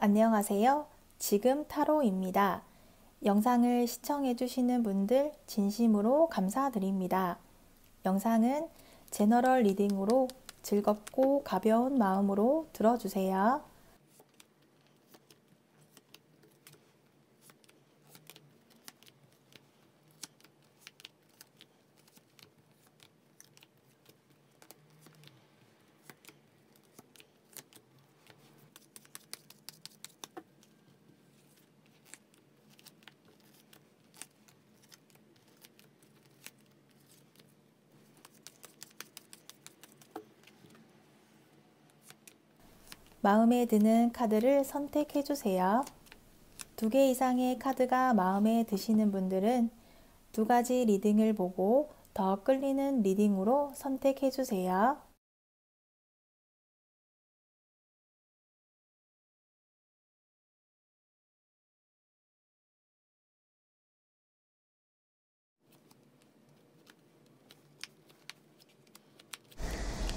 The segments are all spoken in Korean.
안녕하세요. 지금 타로입니다. 영상을 시청해주시는 분들 진심으로 감사드립니다. 영상은 제너럴 리딩으로 즐겁고 가벼운 마음으로 들어주세요. 마음에 드는 카드를 선택해 주세요. 2개 이상의 카드가 마음에 드시는 분들은 2가지 리딩을 보고 더 끌리는 리딩으로 선택해 주세요.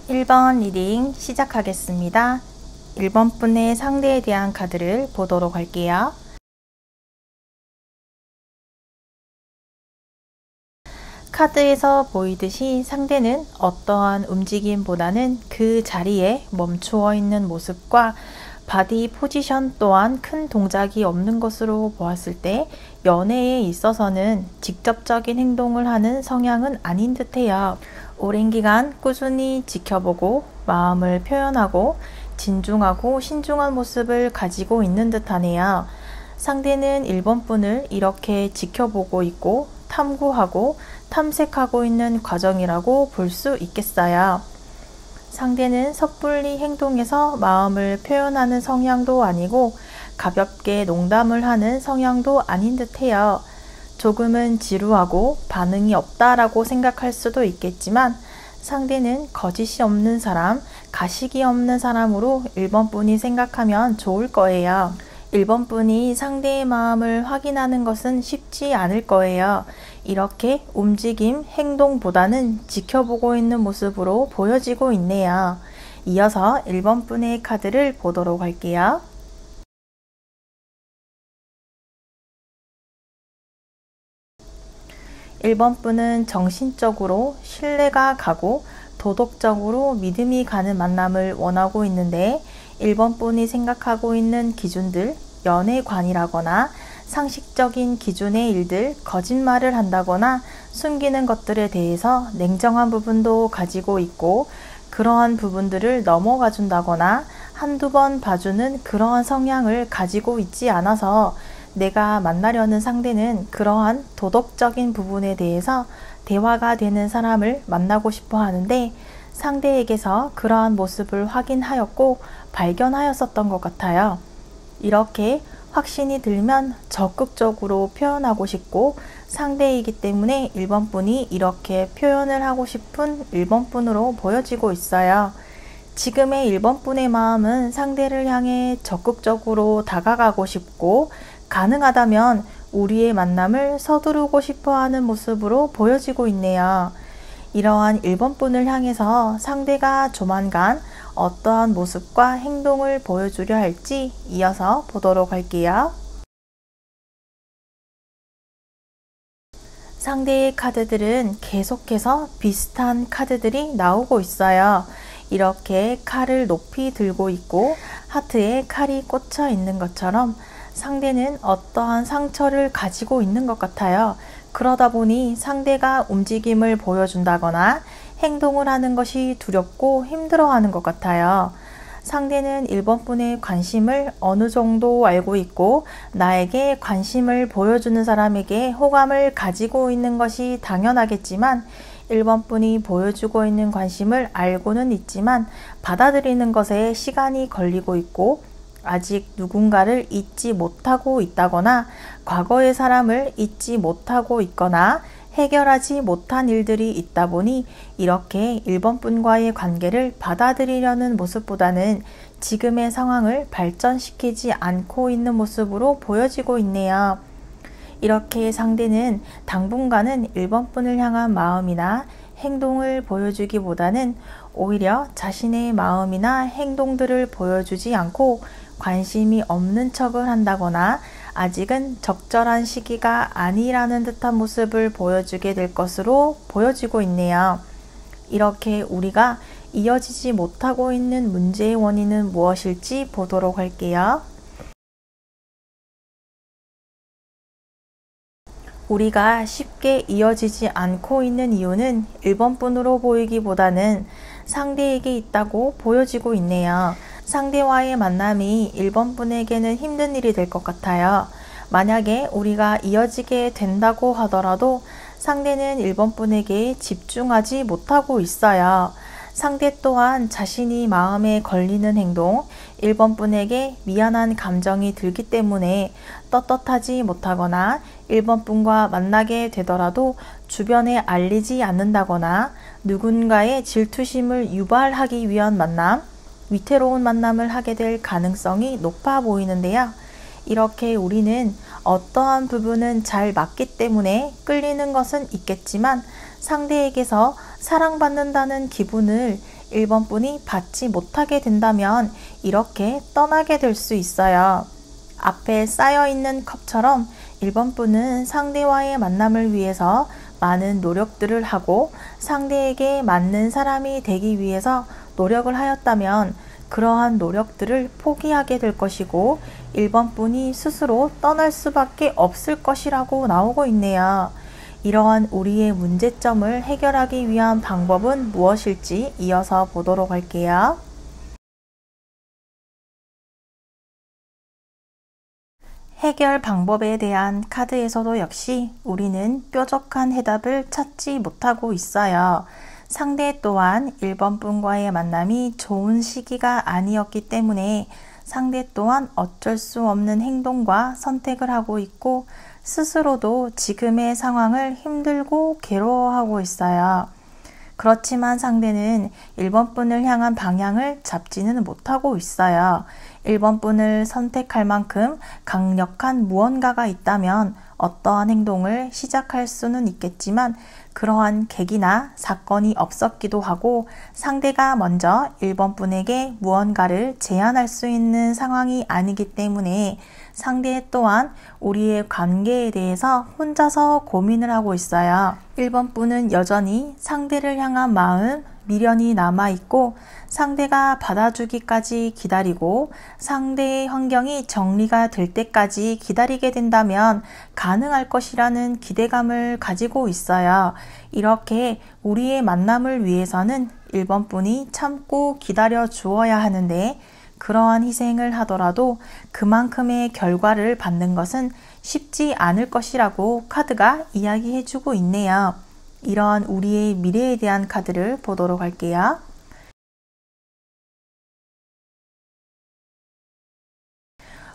(1번) 리딩 시작하겠습니다. 1번 분의 상대에 대한 카드를 보도록 할게요. 카드에서 보이듯이 상대는 어떠한 움직임보다는 그 자리에 멈추어 있는 모습과 바디 포지션 또한 큰 동작이 없는 것으로 보았을 때 연애에 있어서는 직접적인 행동을 하는 성향은 아닌 듯해요. 오랜 기간 꾸준히 지켜보고 마음을 표현하고 진중하고 신중한 모습을 가지고 있는 듯하네요. 상대는 1번 분을 이렇게 지켜보고 있고 탐구하고 탐색하고 있는 과정이라고 볼 수 있겠어요. 상대는 섣불리 행동해서 마음을 표현하는 성향도 아니고 가볍게 농담을 하는 성향도 아닌 듯해요. 조금은 지루하고 반응이 없다라고 생각할 수도 있겠지만 상대는 거짓이 없는 사람, 가식이 없는 사람으로 1번 분이 생각하면 좋을 거예요. 1번 분이 상대의 마음을 확인하는 것은 쉽지 않을 거예요. 이렇게 움직임, 행동보다는 지켜보고 있는 모습으로 보여지고 있네요. 이어서 1번 분의 카드를 보도록 할게요. 1번 분은 정신적으로 신뢰가 가고 도덕적으로 믿음이 가는 만남을 원하고 있는데 1번 분이 생각하고 있는 기준들, 연애관이라거나 상식적인 기준의 일들, 거짓말을 한다거나 숨기는 것들에 대해서 냉정한 부분도 가지고 있고 그러한 부분들을 넘어가 준다거나 한두 번 봐주는 그러한 성향을 가지고 있지 않아서 내가 만나려는 상대는 그러한 도덕적인 부분에 대해서 대화가 되는 사람을 만나고 싶어 하는데 상대에게서 그러한 모습을 확인하였고 발견하였었던 것 같아요. 이렇게 확신이 들면 적극적으로 표현하고 싶고 상대이기 때문에 1번 분이 이렇게 표현을 하고 싶은 1번 분으로 보여지고 있어요. 지금의 1번 분의 마음은 상대를 향해 적극적으로 다가가고 싶고 가능하다면 우리의 만남을 서두르고 싶어 하는 모습으로 보여지고 있네요. 이러한 1번 분을 향해서 상대가 조만간 어떠한 모습과 행동을 보여주려 할지 이어서 보도록 할게요. 상대의 카드들은 계속해서 비슷한 카드들이 나오고 있어요. 이렇게 칼을 높이 들고 있고 하트에 칼이 꽂혀 있는 것처럼 상대는 어떠한 상처를 가지고 있는 것 같아요. 그러다 보니 상대가 움직임을 보여준다거나 행동을 하는 것이 두렵고 힘들어하는 것 같아요. 상대는 1번 분의 관심을 어느 정도 알고 있고 나에게 관심을 보여주는 사람에게 호감을 가지고 있는 것이 당연하겠지만 1번 분이 보여주고 있는 관심을 알고는 있지만 받아들이는 것에 시간이 걸리고 있고 아직 누군가를 잊지 못하고 있다거나 과거의 사람을 잊지 못하고 있거나 해결하지 못한 일들이 있다 보니 이렇게 1번 분과의 관계를 받아들이려는 모습보다는 지금의 상황을 발전시키지 않고 있는 모습으로 보여지고 있네요. 이렇게 상대는 당분간은 1번 분을 향한 마음이나 행동을 보여주기보다는 오히려 자신의 마음이나 행동들을 보여주지 않고 관심이 없는 척을 한다거나 아직은 적절한 시기가 아니라는 듯한 모습을 보여주게 될 것으로 보여지고 있네요. 이렇게 우리가 이어지지 못하고 있는 문제의 원인은 무엇일지 보도록 할게요. 우리가 쉽게 이어지지 않고 있는 이유는 1번뿐으로 보이기보다는 상대에게 있다고 보여지고 있네요. 상대와의 만남이 1번분에게는 힘든 일이 될 것 같아요. 만약에 우리가 이어지게 된다고 하더라도 상대는 1번분에게 집중하지 못하고 있어요. 상대 또한 자신이 마음에 걸리는 행동, 1번분에게 미안한 감정이 들기 때문에 떳떳하지 못하거나 1번분과 만나게 되더라도 주변에 알리지 않는다거나 누군가의 질투심을 유발하기 위한 만남, 위태로운 만남을 하게 될 가능성이 높아 보이는데요. 이렇게 우리는 어떠한 부분은 잘 맞기 때문에 끌리는 것은 있겠지만 상대에게서 사랑받는다는 기분을 1번분이 받지 못하게 된다면 이렇게 떠나게 될 수 있어요. 앞에 쌓여있는 컵처럼 1번분은 상대와의 만남을 위해서 많은 노력들을 하고 상대에게 맞는 사람이 되기 위해서 노력을 하였다면 그러한 노력들을 포기하게 될 것이고 1번분이 스스로 떠날 수밖에 없을 것이라고 나오고 있네요. 이러한 우리의 문제점을 해결하기 위한 방법은 무엇일지 이어서 보도록 할게요. 해결 방법에 대한 카드에서도 역시 우리는 뾰족한 해답을 찾지 못하고 있어요. 상대 또한 1번분과의 만남이 좋은 시기가 아니었기 때문에 상대 또한 어쩔 수 없는 행동과 선택을 하고 있고 스스로도 지금의 상황을 힘들고 괴로워하고 있어요. 그렇지만 상대는 1번분을 향한 방향을 잡지는 못하고 있어요. 1번분을 선택할 만큼 강력한 무언가가 있다면 어떠한 행동을 시작할 수는 있겠지만 그러한 계기나 사건이 없었기도 하고 상대가 먼저 1번분에게 무언가를 제안할 수 있는 상황이 아니기 때문에 상대 또한 우리의 관계에 대해서 혼자서 고민을 하고 있어요. 1번분은 여전히 상대를 향한 마음, 미련이 남아있고 상대가 받아주기까지 기다리고 상대의 환경이 정리가 될 때까지 기다리게 된다면 가능할 것이라는 기대감을 가지고 있어요. 이렇게 우리의 만남을 위해서는 1번분이 참고 기다려 주어야 하는데 그러한 희생을 하더라도 그만큼의 결과를 받는 것은 쉽지 않을 것이라고 카드가 이야기해주고 있네요. 이러한 우리의 미래에 대한 카드를 보도록 할게요.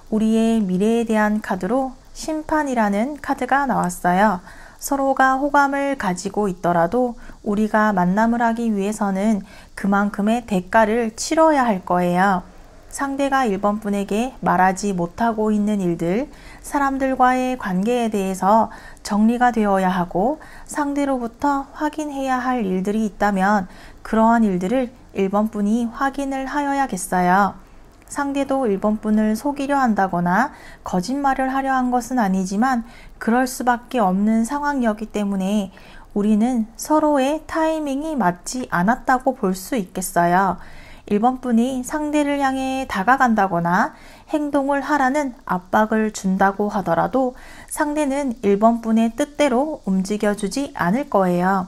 우리의 미래에 대한 카드로 심판이라는 카드가 나왔어요. 서로가 호감을 가지고 있더라도 우리가 만남을 하기 위해서는 그만큼의 대가를 치러야 할 거예요. 상대가 1번분에게 말하지 못하고 있는 일들, 사람들과의 관계에 대해서 정리가 되어야 하고 상대로부터 확인해야 할 일들이 있다면 그러한 일들을 1번분이 확인을 하여야겠어요. 상대도 1번분을 속이려 한다거나 거짓말을 하려 한 것은 아니지만 그럴 수밖에 없는 상황이었기 때문에 우리는 서로의 타이밍이 맞지 않았다고 볼 수 있겠어요. 1번분이 상대를 향해 다가간다거나 행동을 하라는 압박을 준다고 하더라도 상대는 1번분의 뜻대로 움직여주지 않을 거예요.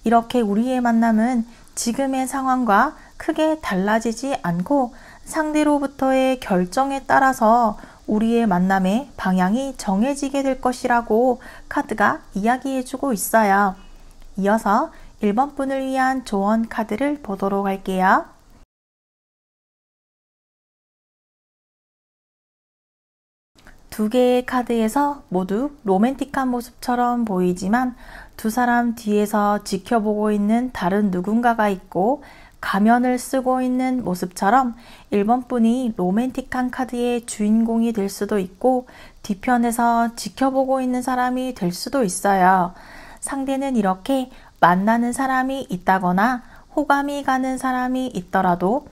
이렇게 우리의 만남은 지금의 상황과 크게 달라지지 않고 상대로부터의 결정에 따라서 우리의 만남의 방향이 정해지게 될 것이라고 카드가 이야기해주고 있어요. 이어서 1번분을 위한 조언 카드를 보도록 할게요. 두 개의 카드에서 모두 로맨틱한 모습처럼 보이지만 두 사람 뒤에서 지켜보고 있는 다른 누군가가 있고 가면을 쓰고 있는 모습처럼 1번분이 로맨틱한 카드의 주인공이 될 수도 있고 뒤편에서 지켜보고 있는 사람이 될 수도 있어요. 상대는 이렇게 만나는 사람이 있다거나 호감이 가는 사람이 있더라도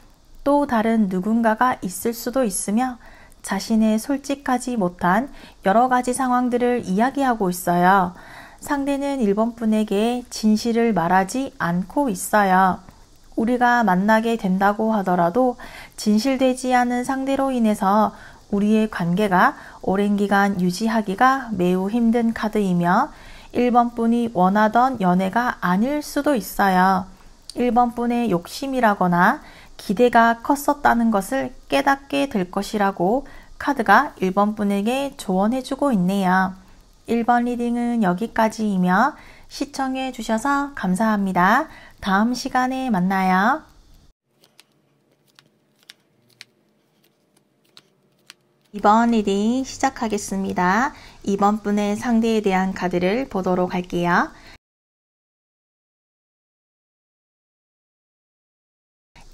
또 다른 누군가가 있을 수도 있으며 자신의 솔직하지 못한 여러 가지 상황들을 이야기하고 있어요. 상대는 1번 분에게 진실을 말하지 않고 있어요. 우리가 만나게 된다고 하더라도 진실되지 않은 상대로 인해서 우리의 관계가 오랜 기간 유지하기가 매우 힘든 카드이며 1번 분이 원하던 연애가 아닐 수도 있어요. 1번 분의 욕심이라거나 기대가 컸었다는 것을 깨닫게 될 것이라고 카드가 1번 분에게 조언해주고 있네요. 1번 리딩은 여기까지이며 시청해 주셔서 감사합니다. 다음 시간에 만나요. 2번 리딩 시작하겠습니다. 2번 분의 상대에 대한 카드를 보도록 할게요.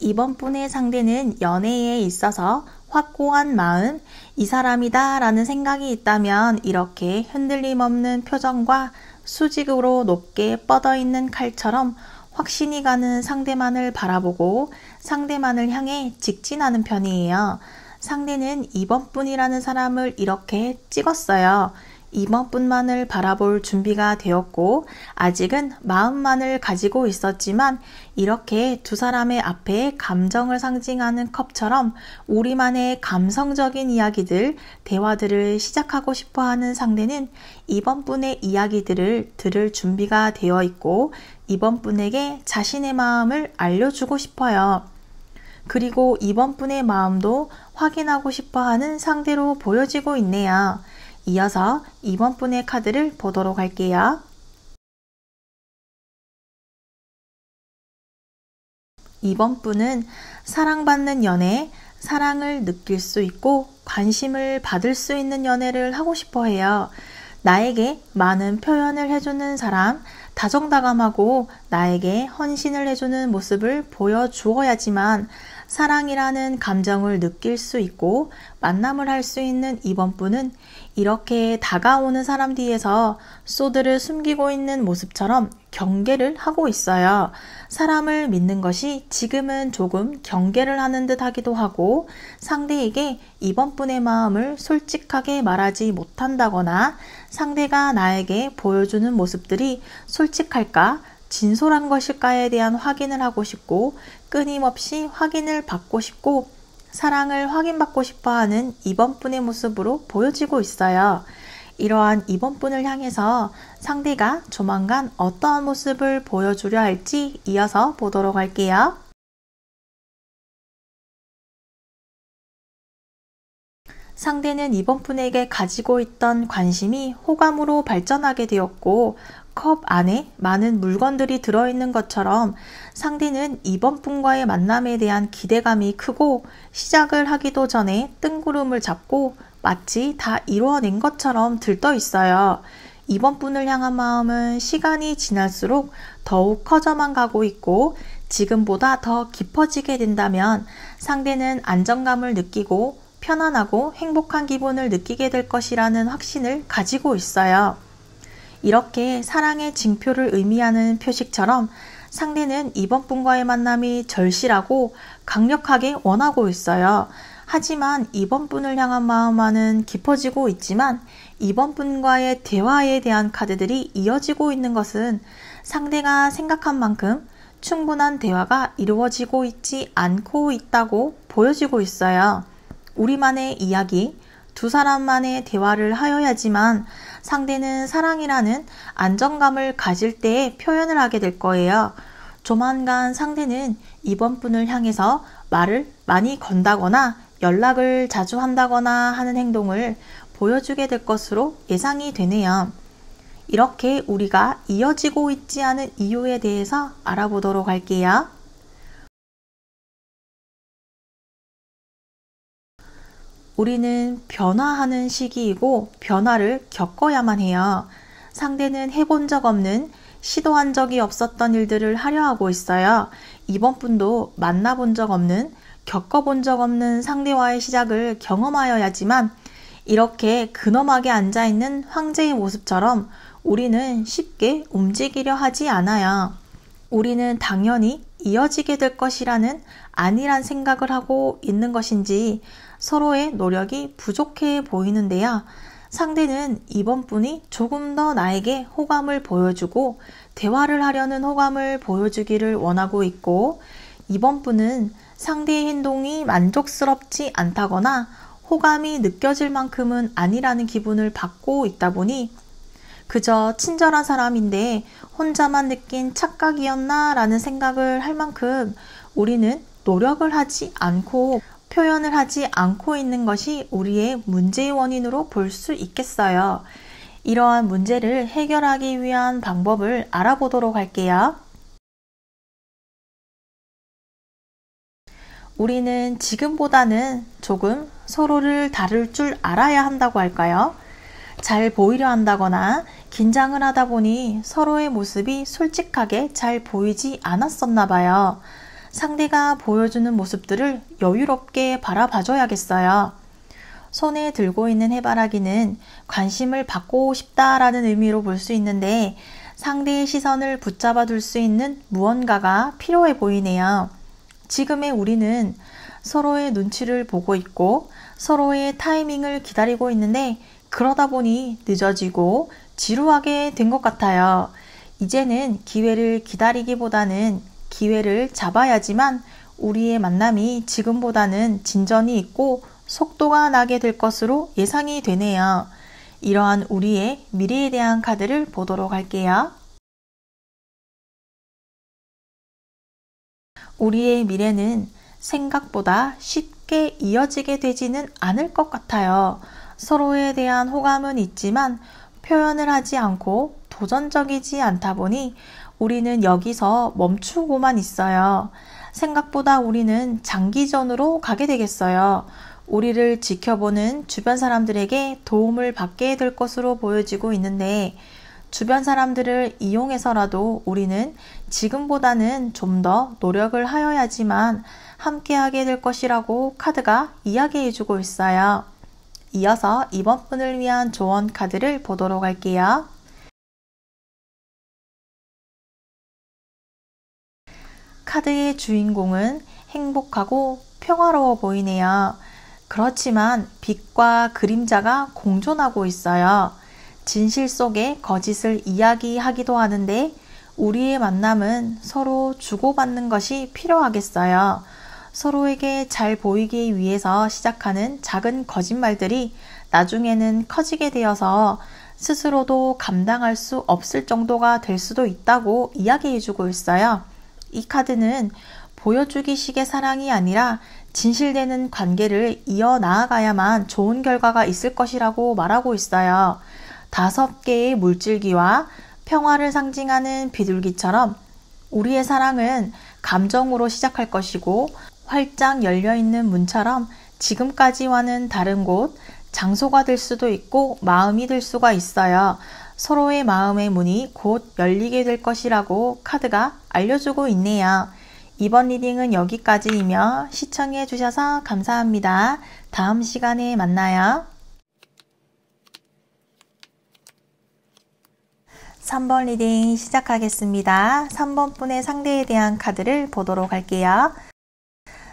2번 분의 상대는 연애에 있어서 확고한 마음, 이 사람이다 라는 생각이 있다면 이렇게 흔들림 없는 표정과 수직으로 높게 뻗어있는 칼처럼 확신이 가는 상대만을 바라보고 상대만을 향해 직진하는 편이에요. 상대는 2번 분이라는 사람을 이렇게 찍었어요. 2번 분만을 바라볼 준비가 되었고 아직은 마음만을 가지고 있었지만 이렇게 두 사람의 앞에 감정을 상징하는 컵처럼 우리만의 감성적인 이야기들, 대화들을 시작하고 싶어하는 상대는 2번 분의 이야기들을 들을 준비가 되어 있고 2번 분에게 자신의 마음을 알려주고 싶어요. 그리고 2번 분의 마음도 확인하고 싶어하는 상대로 보여지고 있네요. 이어서 2번 분의 카드를 보도록 할게요. 2번 분은 사랑받는 연애, 사랑을 느낄 수 있고 관심을 받을 수 있는 연애를 하고 싶어 해요. 나에게 많은 표현을 해주는 사람, 다정다감하고 나에게 헌신을 해주는 모습을 보여주어야지만 사랑이라는 감정을 느낄 수 있고 만남을 할 수 있는 2번 분은 이렇게 다가오는 사람 뒤에서 소드를 숨기고 있는 모습처럼 경계를 하고 있어요. 사람을 믿는 것이 지금은 조금 경계를 하는 듯 하기도 하고 상대에게 2번 분의 마음을 솔직하게 말하지 못한다거나 상대가 나에게 보여주는 모습들이 솔직할까? 진솔한 것일까에 대한 확인을 하고 싶고 끊임없이 확인을 받고 싶고 사랑을 확인받고 싶어하는 2번 분의 모습으로 보여지고 있어요. 이러한 2번 분을 향해서 상대가 조만간 어떠한 모습을 보여주려 할지 이어서 보도록 할게요. 상대는 2번 분에게 가지고 있던 관심이 호감으로 발전하게 되었고 컵 안에 많은 물건들이 들어있는 것처럼 상대는 2번 분과의 만남에 대한 기대감이 크고 시작을 하기도 전에 뜬구름을 잡고 마치 다 이루어낸 것처럼 들떠 있어요. 2번 분을 향한 마음은 시간이 지날수록 더욱 커져만 가고 있고 지금보다 더 깊어지게 된다면 상대는 안정감을 느끼고 편안하고 행복한 기분을 느끼게 될 것이라는 확신을 가지고 있어요. 이렇게 사랑의 징표를 의미하는 표식처럼 상대는 2번 분과의 만남이 절실하고 강력하게 원하고 있어요. 하지만 2번 분을 향한 마음만은 깊어지고 있지만 2번 분과의 대화에 대한 카드들이 이어지고 있는 것은 상대가 생각한 만큼 충분한 대화가 이루어지고 있지 않고 있다고 보여지고 있어요. 우리만의 이야기, 두 사람만의 대화를 하여야지만 상대는 사랑이라는 안정감을 가질 때에 표현을 하게 될 거예요. 조만간 상대는 2번 분을 향해서 말을 많이 건다거나 연락을 자주 한다거나 하는 행동을 보여주게 될 것으로 예상이 되네요. 이렇게 우리가 이어지고 있지 않은 이유에 대해서 알아보도록 할게요. 우리는 변화하는 시기이고 변화를 겪어야만 해요. 상대는 해본 적 없는, 시도한 적이 없었던 일들을 하려 하고 있어요. 2번 분도 만나본 적 없는, 겪어본 적 없는 상대와의 시작을 경험하여야지만 이렇게 근엄하게 앉아있는 황제의 모습처럼 우리는 쉽게 움직이려 하지 않아요. 우리는 당연히 이어지게 될 것이라는 안일한 생각을 하고 있는 것인지 서로의 노력이 부족해 보이는데요. 상대는 이번 분이 조금 더 나에게 호감을 보여주고 대화를 하려는 호감을 보여주기를 원하고 있고, 이번 분은 상대의 행동이 만족스럽지 않다거나 호감이 느껴질 만큼은 아니라는 기분을 받고 있다 보니 그저 친절한 사람인데 혼자만 느낀 착각이었나 라는 생각을 할 만큼 우리는 노력을 하지 않고 표현을 하지 않고 있는 것이 우리의 문제의 원인으로 볼 수 있겠어요. 이러한 문제를 해결하기 위한 방법을 알아보도록 할게요. 우리는 지금보다는 조금 서로를 다룰 줄 알아야 한다고 할까요? 잘 보이려 한다거나 긴장을 하다 보니 서로의 모습이 솔직하게 잘 보이지 않았었나 봐요. 상대가 보여주는 모습들을 여유롭게 바라봐줘야겠어요. 손에 들고 있는 해바라기는 관심을 받고 싶다라는 의미로 볼 수 있는데 상대의 시선을 붙잡아 둘 수 있는 무언가가 필요해 보이네요. 지금의 우리는 서로의 눈치를 보고 있고 서로의 타이밍을 기다리고 있는데 그러다 보니 늦어지고 지루하게 된 것 같아요. 이제는 기회를 기다리기보다는 기회를 잡아야지만 우리의 만남이 지금보다는 진전이 있고 속도가 나게 될 것으로 예상이 되네요. 이러한 우리의 미래에 대한 카드를 보도록 할게요. 우리의 미래는 생각보다 쉽게 이어지게 되지는 않을 것 같아요. 서로에 대한 호감은 있지만 표현을 하지 않고 도전적이지 않다 보니 우리는 여기서 멈추고만 있어요. 생각보다 우리는 장기전으로 가게 되겠어요. 우리를 지켜보는 주변 사람들에게 도움을 받게 될 것으로 보여지고 있는데 주변 사람들을 이용해서라도 우리는 지금보다는 좀 더 노력을 하여야지만 함께하게 될 것이라고 카드가 이야기해주고 있어요. 이어서 이번 분을 위한 조언 카드를 보도록 할게요. 카드의 주인공은 행복하고 평화로워 보이네요. 그렇지만 빛과 그림자가 공존하고 있어요. 진실 속에 거짓을 이야기하기도 하는데 우리의 만남은 서로 주고받는 것이 필요하겠어요. 서로에게 잘 보이기 위해서 시작하는 작은 거짓말들이 나중에는 커지게 되어서 스스로도 감당할 수 없을 정도가 될 수도 있다고 이야기해주고 있어요. 이 카드는 보여주기식의 사랑이 아니라 진실되는 관계를 이어나아가야만 좋은 결과가 있을 것이라고 말하고 있어요. 5개의 물줄기와 평화를 상징하는 비둘기처럼 우리의 사랑은 감정으로 시작할 것이고 활짝 열려있는 문처럼 지금까지와는 다른 곳, 장소가 될 수도 있고 마음이 될 수가 있어요. 서로의 마음의 문이 곧 열리게 될 것이라고 카드가 알려주고 있네요. 이번 리딩은 여기까지이며 시청해 주셔서 감사합니다. 다음 시간에 만나요. 3번 리딩 시작하겠습니다. 3번 분의 상대에 대한 카드를 보도록 할게요.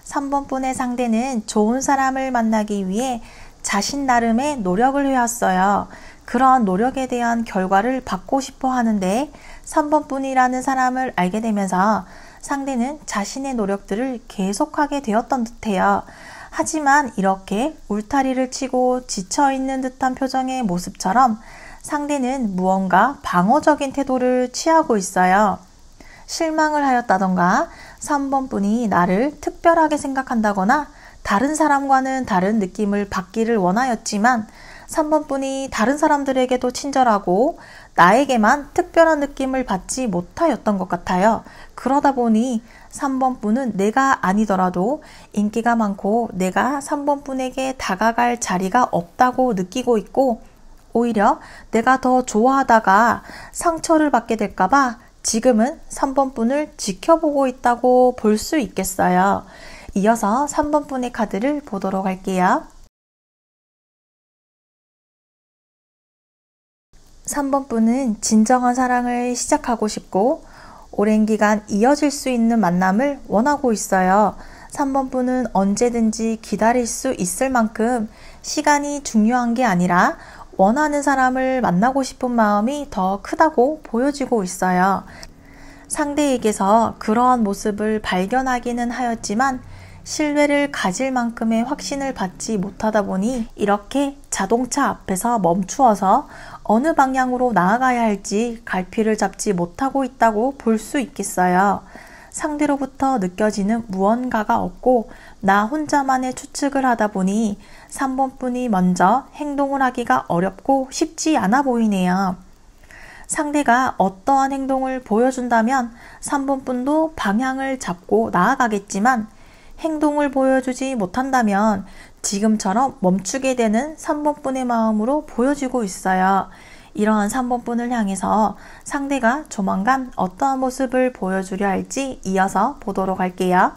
3번 분의 상대는 좋은 사람을 만나기 위해 자신 나름의 노력을 해왔어요. 그런 노력에 대한 결과를 받고 싶어 하는데 3번 분이라는 사람을 알게 되면서 상대는 자신의 노력들을 계속하게 되었던 듯해요. 하지만 이렇게 울타리를 치고 지쳐있는 듯한 표정의 모습처럼 상대는 무언가 방어적인 태도를 취하고 있어요. 실망을 하였다던가 3번 분이 나를 특별하게 생각한다거나 다른 사람과는 다른 느낌을 받기를 원하였지만 3번 분이 다른 사람들에게도 친절하고 나에게만 특별한 느낌을 받지 못하였던 것 같아요. 그러다 보니 3번 분은 내가 아니더라도 인기가 많고 내가 3번 분에게 다가갈 자리가 없다고 느끼고 있고 오히려 내가 더 좋아하다가 상처를 받게 될까봐 지금은 3번 분을 지켜보고 있다고 볼 수 있겠어요. 이어서 3번 분의 카드를 보도록 할게요. 3번 분은 진정한 사랑을 시작하고 싶고 오랜 기간 이어질 수 있는 만남을 원하고 있어요. 3번 분은 언제든지 기다릴 수 있을 만큼 시간이 중요한 게 아니라 원하는 사람을 만나고 싶은 마음이 더 크다고 보여지고 있어요. 상대에게서 그러한 모습을 발견하기는 하였지만 신뢰를 가질 만큼의 확신을 받지 못하다 보니 이렇게 자동차 앞에서 멈추어서 어느 방향으로 나아가야 할지 갈피를 잡지 못하고 있다고 볼 수 있겠어요. 상대로부터 느껴지는 무언가가 없고 나 혼자만의 추측을 하다 보니 3번 분이 먼저 행동을 하기가 어렵고 쉽지 않아 보이네요. 상대가 어떠한 행동을 보여준다면 3번 분도 방향을 잡고 나아가겠지만 행동을 보여주지 못한다면 지금처럼 멈추게 되는 3번 분의 마음으로 보여지고 있어요. 이러한 3번 분을 향해서 상대가 조만간 어떠한 모습을 보여주려 할지 이어서 보도록 할게요.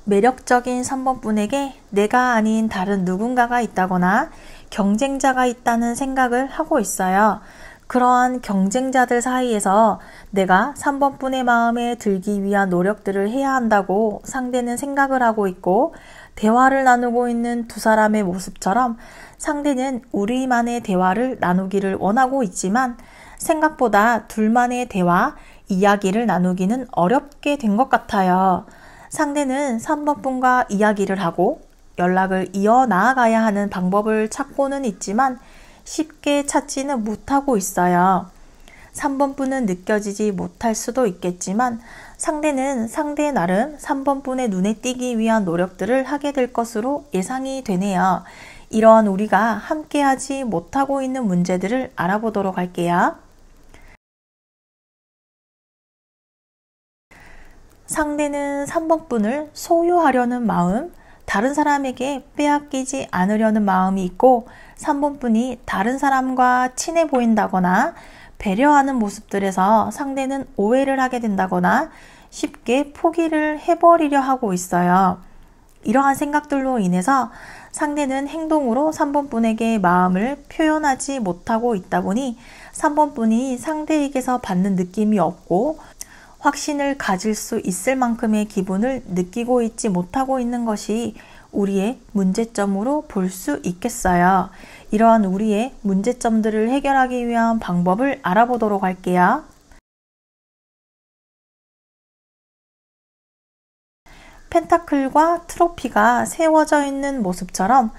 매력적인 3번 분에게 내가 아닌 다른 누군가가 있다거나 경쟁자가 있다는 생각을 하고 있어요. 그러한 경쟁자들 사이에서 내가 3번 분의 마음에 들기 위한 노력들을 해야 한다고 상대는 생각을 하고 있고, 대화를 나누고 있는 두 사람의 모습처럼 상대는 우리만의 대화를 나누기를 원하고 있지만 생각보다 둘만의 대화, 이야기를 나누기는 어렵게 된 것 같아요. 상대는 3번 분과 이야기를 하고 연락을 이어 나아가야 하는 방법을 찾고는 있지만 쉽게 찾지는 못하고 있어요. 3번 분은 느껴지지 못할 수도 있겠지만 상대는 상대의 나름 3번 분의 눈에 띄기 위한 노력들을 하게 될 것으로 예상이 되네요. 이러한 우리가 함께하지 못하고 있는 문제들을 알아보도록 할게요. 상대는 3번 분을 소유하려는 마음, 다른 사람에게 빼앗기지 않으려는 마음이 있고 3번 분이 다른 사람과 친해 보인다거나 배려하는 모습들에서 상대는 오해를 하게 된다거나 쉽게 포기를 해버리려 하고 있어요. 이러한 생각들로 인해서 상대는 행동으로 3번 분에게 마음을 표현하지 못하고 있다 보니 3번 분이 상대에게서 받는 느낌이 없고 확신을 가질 수 있을 만큼의 기분을 느끼고 있지 못하고 있는 것이 우리의 문제점으로 볼 수 있겠어요. 이러한 우리의 문제점들을 해결하기 위한 방법을 알아보도록 할게요. 펜타클과 트로피가 세워져 있는 모습처럼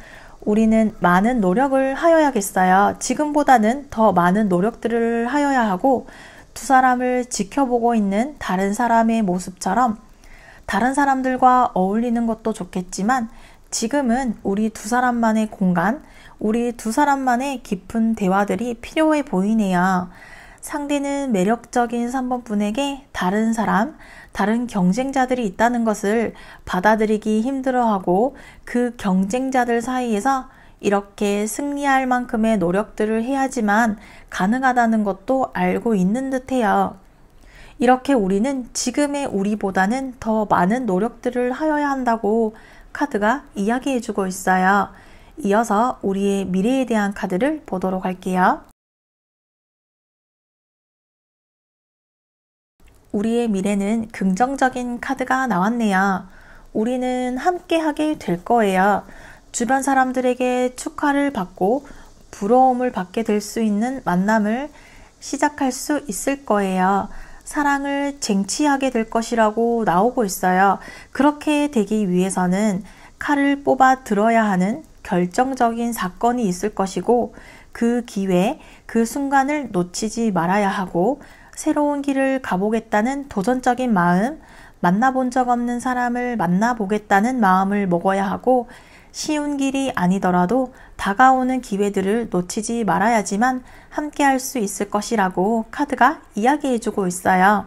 우리는 많은 노력을 하여야겠어요. 지금보다는 더 많은 노력들을 하여야 하고 두 사람을 지켜보고 있는 다른 사람의 모습처럼 다른 사람들과 어울리는 것도 좋겠지만 지금은 우리 두 사람만의 공간, 우리 두 사람만의 깊은 대화들이 필요해 보이네요. 상대는 매력적인 3번 분에게 다른 사람, 다른 경쟁자들이 있다는 것을 받아들이기 힘들어하고 그 경쟁자들 사이에서 이렇게 승리할 만큼의 노력들을 해야지만 가능하다는 것도 알고 있는 듯해요. 이렇게 우리는 지금의 우리보다는 더 많은 노력들을 하여야 한다고 카드가 이야기해주고 있어요. 이어서 우리의 미래에 대한 카드를 보도록 할게요. 우리의 미래는 긍정적인 카드가 나왔네요. 우리는 함께하게 될 거예요. 주변 사람들에게 축하를 받고 부러움을 받게 될 수 있는 만남을 시작할 수 있을 거예요. 사랑을 쟁취하게 될 것이라고 나오고 있어요. 그렇게 되기 위해서는 칼을 뽑아 들어야 하는 결정적인 사건이 있을 것이고 그 기회, 그 순간을 놓치지 말아야 하고 새로운 길을 가보겠다는 도전적인 마음, 만나본 적 없는 사람을 만나보겠다는 마음을 먹어야 하고 쉬운 길이 아니더라도 다가오는 기회들을 놓치지 말아야지만 함께 할 수 있을 것이라고 카드가 이야기해주고 있어요.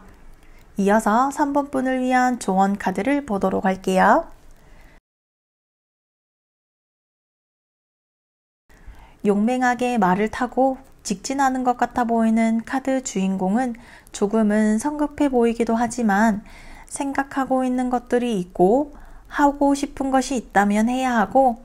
이어서 3번 분을 위한 조언 카드를 보도록 할게요. 용맹하게 말을 타고 직진하는 것 같아 보이는 카드 주인공은 조금은 성급해 보이기도 하지만 생각하고 있는 것들이 있고 하고 싶은 것이 있다면 해야 하고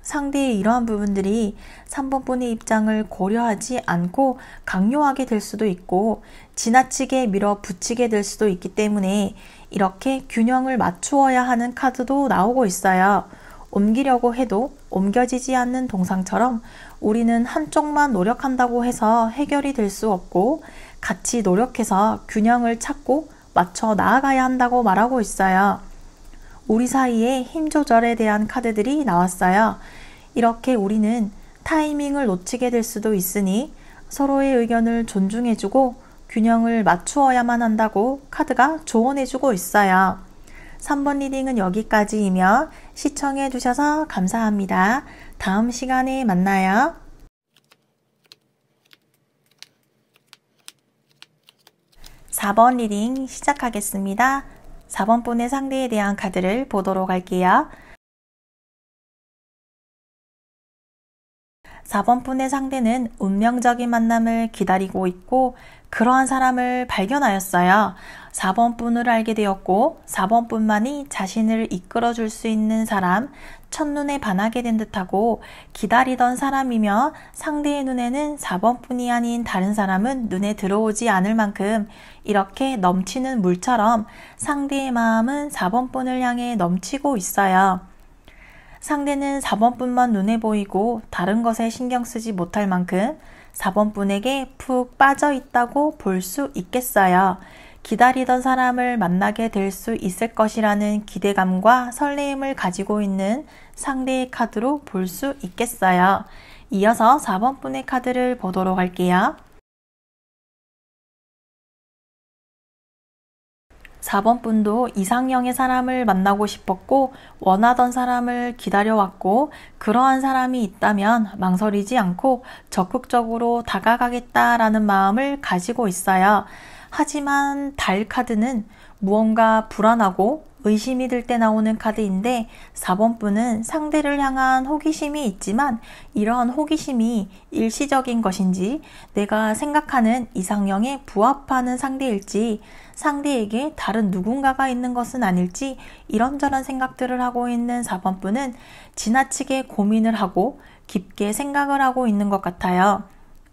상대의 이러한 부분들이 3번 분의 입장을 고려하지 않고 강요하게 될 수도 있고 지나치게 밀어붙이게 될 수도 있기 때문에 이렇게 균형을 맞추어야 하는 카드도 나오고 있어요. 옮기려고 해도 옮겨지지 않는 동상처럼 우리는 한쪽만 노력한다고 해서 해결이 될 수 없고 같이 노력해서 균형을 찾고 맞춰 나아가야 한다고 말하고 있어요. 우리 사이에 힘 조절에 대한 카드들이 나왔어요. 이렇게 우리는 타이밍을 놓치게 될 수도 있으니 서로의 의견을 존중해주고 균형을 맞추어야만 한다고 카드가 조언해주고 있어요. 3번 리딩은 여기까지이며 시청해주셔서 감사합니다. 다음 시간에 만나요. 4번 리딩 시작하겠습니다. 4번 분의 상대에 대한 카드를 보도록 할게요. 4번 분의 상대는 운명적인 만남을 기다리고 있고 그러한 사람을 발견하였어요. 4번 분을 알게 되었고 4번 분만이 자신을 이끌어줄 수 있는 사람, 첫눈에 반하게 된 듯하고 기다리던 사람이며 상대의 눈에는 4번 분이 아닌 다른 사람은 눈에 들어오지 않을 만큼 이렇게 넘치는 물처럼 상대의 마음은 4번 분을 향해 넘치고 있어요. 상대는 4번 분만 눈에 보이고 다른 것에 신경 쓰지 못할 만큼 4번 분에게 푹 빠져 있다고 볼 수 있겠어요. 기다리던 사람을 만나게 될 수 있을 것이라는 기대감과 설레임을 가지고 있는 상대의 카드로 볼 수 있겠어요. 이어서 4번 분의 카드를 보도록 할게요. 4번 분도 이상형의 사람을 만나고 싶었고 원하던 사람을 기다려왔고 그러한 사람이 있다면 망설이지 않고 적극적으로 다가가겠다라는 마음을 가지고 있어요. 하지만 달 카드는 무언가 불안하고 의심이 들 때 나오는 카드인데 4번 분은 상대를 향한 호기심이 있지만 이러한 호기심이 일시적인 것인지 내가 생각하는 이상형에 부합하는 상대일지 상대에게 다른 누군가가 있는 것은 아닐지 이런저런 생각들을 하고 있는 4번 분은 지나치게 고민을 하고 깊게 생각을 하고 있는 것 같아요.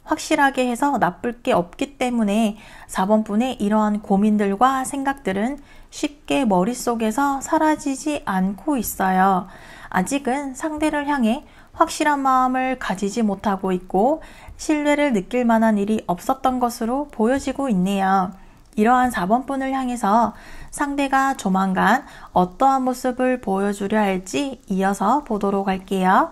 확실하게 해서 나쁠 게 없기 때문에 4번 분의 이러한 고민들과 생각들은 쉽게 머릿속에서 사라지지 않고 있어요. 아직은 상대를 향해 확실한 마음을 가지지 못하고 있고 신뢰를 느낄 만한 일이 없었던 것으로 보여지고 있네요. 이러한 4번 분을 향해서 상대가 조만간 어떠한 모습을 보여주려 할지 이어서 보도록 할게요.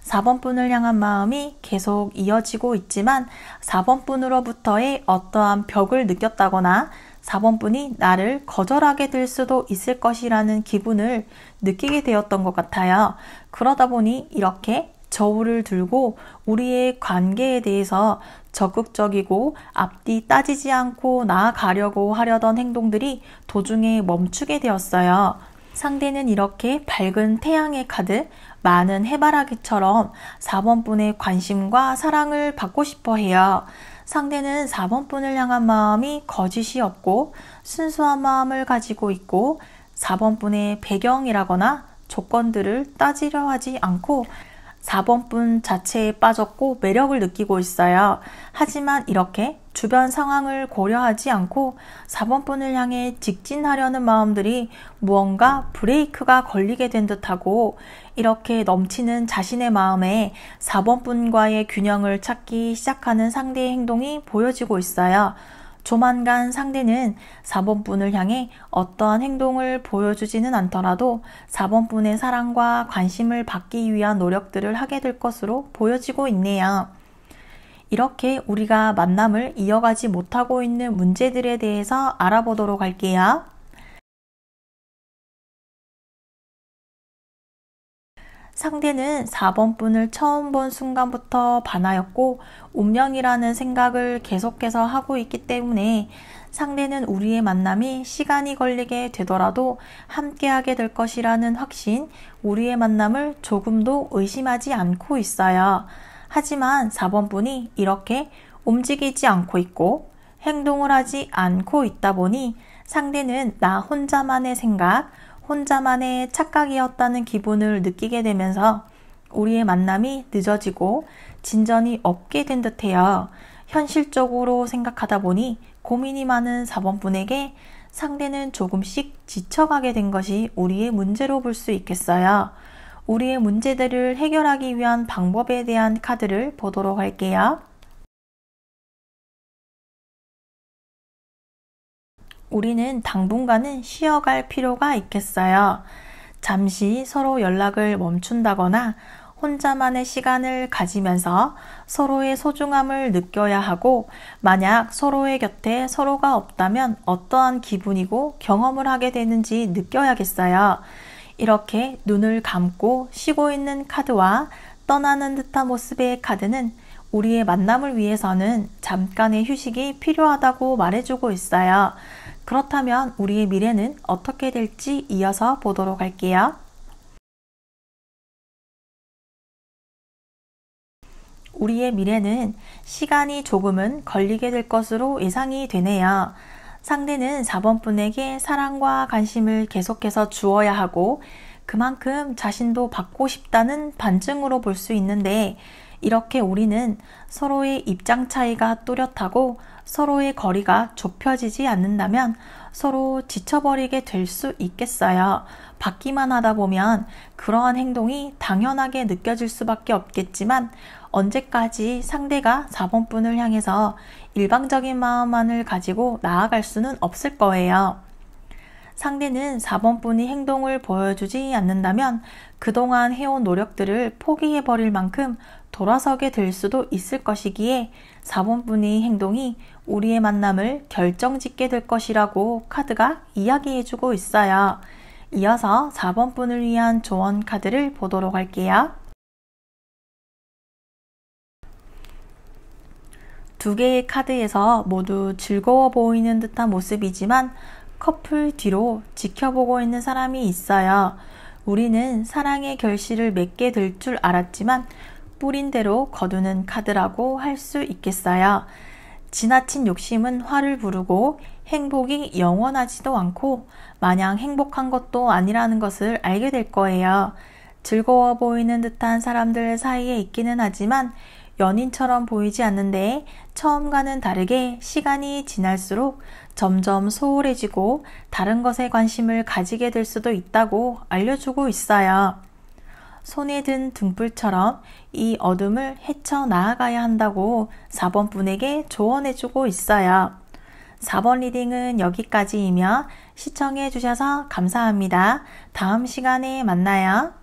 4번 분을 향한 마음이 계속 이어지고 있지만 4번 분으로부터의 어떠한 벽을 느꼈다거나 4번 분이 나를 거절하게 될 수도 있을 것이라는 기분을 느끼게 되었던 것 같아요. 그러다 보니 이렇게 저울을 들고 우리의 관계에 대해서 적극적이고 앞뒤 따지지 않고 나아가려고 하려던 행동들이 도중에 멈추게 되었어요. 상대는 이렇게 밝은 태양의 카드, 많은 해바라기처럼 4번 분의 관심과 사랑을 받고 싶어 해요. 상대는 4번 분을 향한 마음이 거짓이 없고 순수한 마음을 가지고 있고 4번 분의 배경이라거나 조건들을 따지려 하지 않고 4번 분 자체에 빠졌고 매력을 느끼고 있어요. 하지만 이렇게 주변 상황을 고려하지 않고 4번 분을 향해 직진하려는 마음들이 무언가 브레이크가 걸리게 된 듯하고 이렇게 넘치는 자신의 마음에 4번 분과의 균형을 찾기 시작하는 상대의 행동이 보여지고 있어요. 조만간 상대는 4번 분을 향해 어떠한 행동을 보여주지는 않더라도 4번 분의 사랑과 관심을 받기 위한 노력들을 하게 될 것으로 보여지고 있네요. 이렇게 우리가 만남을 이어가지 못하고 있는 문제들에 대해서 알아보도록 할게요. 상대는 4번 분을 처음 본 순간부터 반하였고 운명이라는 생각을 계속해서 하고 있기 때문에 상대는 우리의 만남이 시간이 걸리게 되더라도 함께하게 될 것이라는 확신, 우리의 만남을 조금도 의심하지 않고 있어요. 하지만 4번 분이 이렇게 움직이지 않고 있고 행동을 하지 않고 있다 보니 상대는 나 혼자만의 생각, 혼자만의 착각이었다는 기분을 느끼게 되면서 우리의 만남이 늦어지고 진전이 없게 된 듯해요. 현실적으로 생각하다 보니 고민이 많은 4번분에게 상대는 조금씩 지쳐가게 된 것이 우리의 문제로 볼 수 있겠어요. 우리의 문제들을 해결하기 위한 방법에 대한 카드를 보도록 할게요. 우리는 당분간은 쉬어갈 필요가 있겠어요. 잠시 서로 연락을 멈춘다거나 혼자만의 시간을 가지면서 서로의 소중함을 느껴야 하고, 만약 서로의 곁에 서로가 없다면 어떠한 기분이고 경험을 하게 되는지 느껴야겠어요. 이렇게 눈을 감고 쉬고 있는 카드와 떠나는 듯한 모습의 카드는 우리의 만남을 위해서는 잠깐의 휴식이 필요하다고 말해주고 있어요. 그렇다면 우리의 미래는 어떻게 될지 이어서 보도록 할게요. 우리의 미래는 시간이 조금은 걸리게 될 것으로 예상이 되네요. 상대는 4번분에게 사랑과 관심을 계속해서 주어야 하고 그만큼 자신도 받고 싶다는 반증으로 볼 수 있는데, 이렇게 우리는 서로의 입장 차이가 뚜렷하고 서로의 거리가 좁혀지지 않는다면 서로 지쳐버리게 될 수 있겠어요. 받기만 하다 보면 그러한 행동이 당연하게 느껴질 수밖에 없겠지만, 언제까지 상대가 4번분을 향해서 일방적인 마음만을 가지고 나아갈 수는 없을 거예요. 상대는 4번분이 행동을 보여주지 않는다면 그동안 해온 노력들을 포기해버릴 만큼 돌아서게 될 수도 있을 것이기에 4번분의 행동이 우리의 만남을 결정짓게 될 것이라고 카드가 이야기해주고 있어요. 이어서 4번분을 위한 조언 카드를 보도록 할게요. 두 개의 카드에서 모두 즐거워 보이는 듯한 모습이지만 커플 뒤로 지켜보고 있는 사람이 있어요. 우리는 사랑의 결실을 맺게 될 줄 알았지만 뿌린 대로 거두는 카드라고 할 수 있겠어요. 지나친 욕심은 화를 부르고 행복이 영원하지도 않고 마냥 행복한 것도 아니라는 것을 알게 될 거예요. 즐거워 보이는 듯한 사람들 사이에 있기는 하지만 연인처럼 보이지 않는데 처음과는 다르게 시간이 지날수록 점점 소홀해지고 다른 것에 관심을 가지게 될 수도 있다고 알려주고 있어요. 손에 든 등불처럼 이 어둠을 헤쳐나아가야 한다고 4번분에게 조언해주고 있어요. 4번 리딩은 여기까지이며 시청해주셔서 감사합니다. 다음 시간에 만나요.